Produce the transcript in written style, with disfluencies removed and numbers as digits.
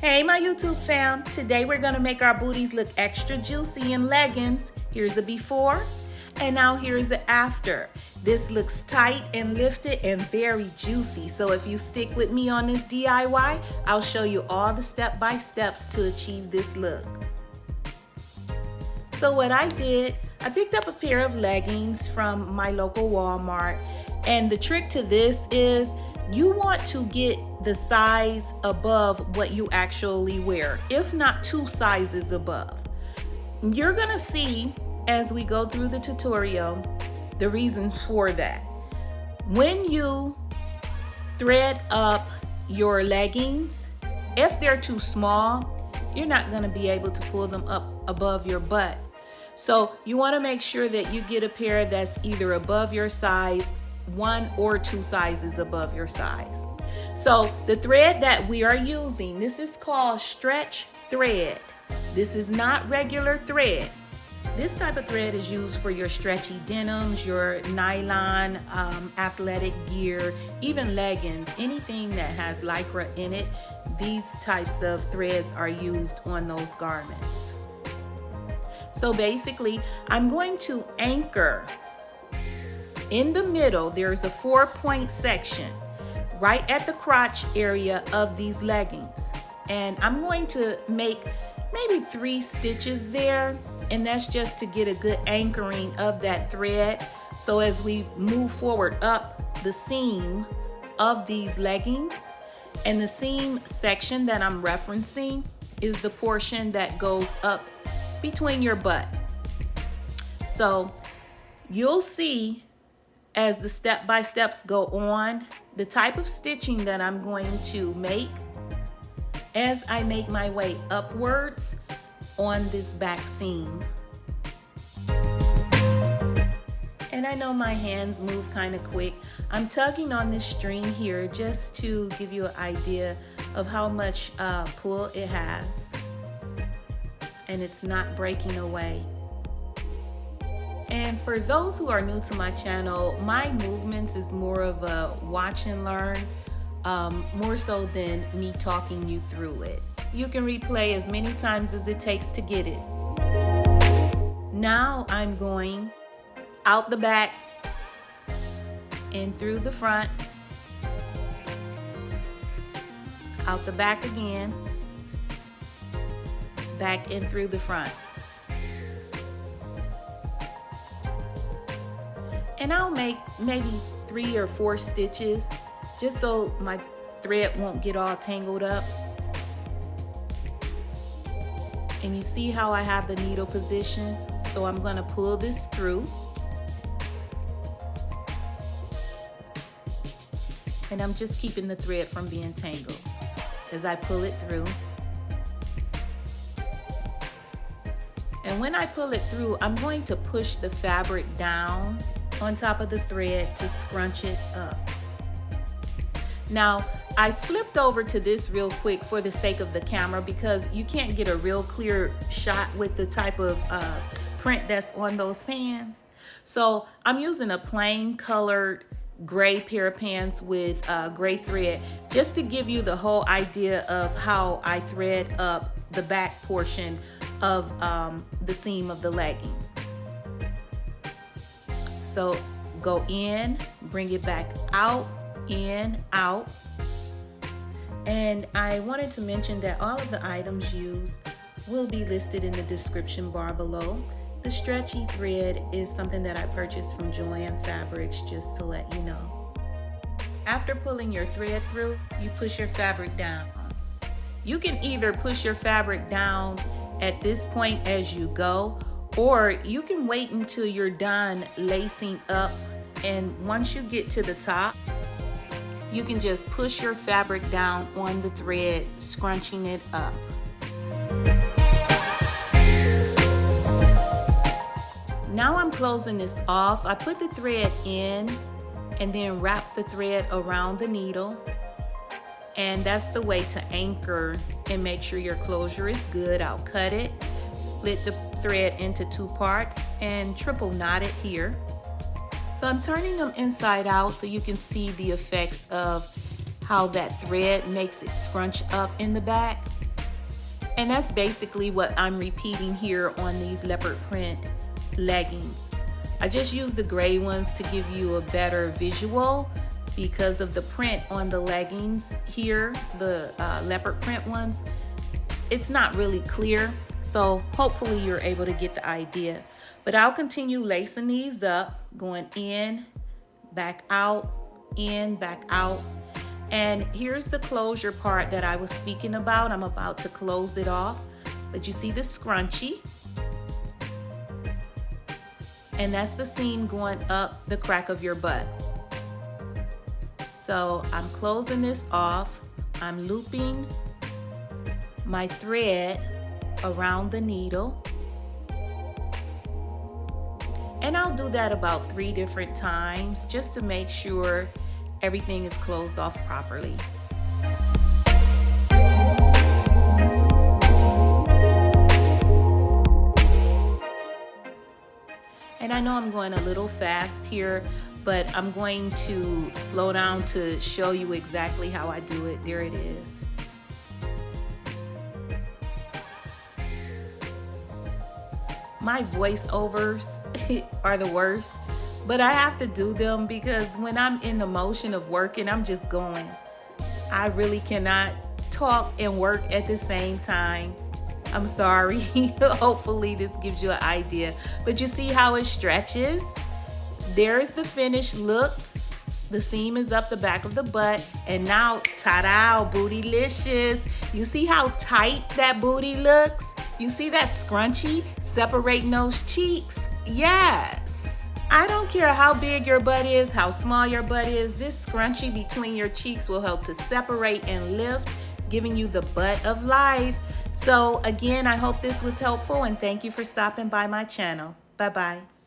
Hey my YouTube fam, today we're gonna make our booties look extra juicy in leggings. Here's a before and now here's the after. This looks tight and lifted and very juicy. So if you stick with me on this DIY, I'll show you all the step-by-steps to achieve this look. So what I did, I picked up a pair of leggings from my local Walmart, and the trick to this is you want to get the size above what you actually wear, if not 2 sizes above. You're gonna see as we go through the tutorial the reasons for that. When you thread up your leggings, if they're too small, you're not gonna be able to pull them up above your butt. So you wanna make sure that you get a pair that's either above your size, 1 or 2 sizes above your size. So the thread that we are using, this is called stretch thread. This is not regular thread. This type of thread is used for your stretchy denims, your nylon, athletic gear, even leggings, anything that has Lycra in it. These types of threads are used on those garments. So basically, I'm going to anchor in the middle. There's a 4-point section right at the crotch area of these leggings, and I'm going to make maybe 3 stitches there, and that's just to get a good anchoring of that thread. So as we move forward up the seam of these leggings, and the seam section that I'm referencing is the portion that goes up between your butt. So you'll see as the step-by-steps go on the type of stitching that I'm going to make as I make my way upwards on this back seam. And I know my hands move kind of quick. I'm tugging on this string here just to give you an idea of how much pull it has, and it's not breaking away. And for those who are new to my channel, my movements is more of a watch and learn, more so than me talking you through it. You can replay as many times as it takes to get it. Now I'm going out the back and through the front, out the back again, back and through the front. And I'll make maybe 3 or 4 stitches just so my thread won't get all tangled up. And you see how I have the needle position? So I'm gonna pull this through. And I'm just keeping the thread from being tangled as I pull it through. And when I pull it through, I'm going to push the fabric down on top of the thread to scrunch it up. Now, I flipped over to this real quick for the sake of the camera because you can't get a real clear shot with the type of print that's on those pants. So I'm using a plain colored gray pair of pants with gray thread just to give you the whole idea of how I thread up the back portion of the seam of the leggings. So go in, bring it back out, in, out. And I wanted to mention that all of the items used will be listed in the description bar below. The stretchy thread is something that I purchased from Joann Fabrics, just to let you know. After pulling your thread through, you push your fabric down. You can either push your fabric down at this point as you go, or you can wait until you're done lacing up, and once you get to the top, you can just push your fabric down on the thread, scrunching it up. Now I'm closing this off. I put the thread in and then wrap the thread around the needle, and that's the way to anchor and make sure your closure is good. I'll cut it, split the thread into 2 parts, and triple knot it here. So I'm turning them inside out so you can see the effects of how that thread makes it scrunch up in the back. And that's basically what I'm repeating here on these leopard print leggings. I just used the gray ones to give you a better visual because of the print on the leggings here, the leopard print ones. It's not really clear, so hopefully you're able to get the idea. But I'll continue lacing these up, going in, back out, in, back out. And here's the closure part that I was speaking about. I'm about to close it off, but you see the scrunchie, and that's the seam going up the crack of your butt. So I'm closing this off. I'm looping my thread around the needle, and I'll do that about 3 different times just to make sure everything is closed off properly. And I know I'm going a little fast here, but I'm going to slow down to show you exactly how I do it. There it is. My voiceovers are the worst, but I have to do them because when I'm in the motion of working, I'm just going. I really cannot talk and work at the same time. I'm sorry. Hopefully this gives you an idea. But you see how it stretches? There's the finished look. The seam is up the back of the butt. And now, ta-da, bootylicious. You see how tight that booty looks? You see that scrunchie separating those cheeks? Yes. I don't care how big your butt is, how small your butt is. This scrunchie between your cheeks will help to separate and lift, giving you the butt of life. So again, I hope this was helpful, and thank you for stopping by my channel. Bye-bye.